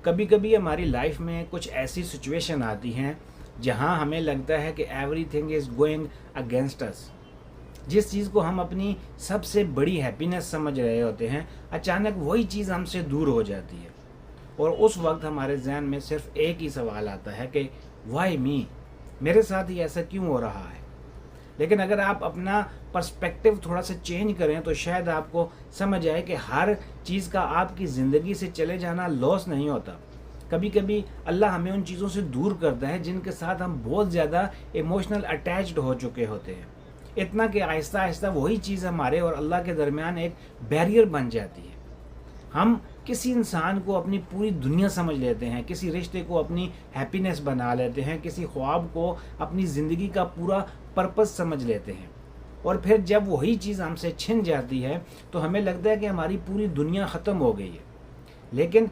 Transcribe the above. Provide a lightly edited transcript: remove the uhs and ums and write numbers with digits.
कभी कभी हमारी लाइफ में कुछ ऐसी सिचुएशन आती हैं जहां हमें लगता है कि everything is going against us. जिस चीज़ को हम अपनी सबसे बड़ी हैप्पीनेस समझ रहे होते हैं, अचानक वही चीज़ हमसे दूर हो जाती है और उस वक्त हमारे जहन में सिर्फ एक ही सवाल आता है कि वाई मी, मेरे साथ ही ऐसा क्यों हो रहा है। लेकिन अगर आप अपना पर्सपेक्टिव थोड़ा सा चेंज करें तो शायद आपको समझ आए कि हर चीज़ का आपकी ज़िंदगी से चले जाना लॉस नहीं होता। कभी कभी अल्लाह हमें उन चीज़ों से दूर करता है जिनके साथ हम बहुत ज़्यादा इमोशनल अटैच्ड हो चुके होते हैं, इतना कि आहिस्ता आहिस्ता वही चीज़ हमारे और अल्लाह के दरमियान एक बैरियर बन जाती है। हम किसी इंसान को अपनी पूरी दुनिया समझ लेते हैं, किसी रिश्ते को अपनी हैप्पीनेस बना लेते हैं, किसी ख्वाब को अपनी ज़िंदगी का पूरा पर्पस समझ लेते हैं, और फिर जब वही चीज़ हमसे छिन जाती है तो हमें लगता है कि हमारी पूरी दुनिया ख़त्म हो गई है। लेकिन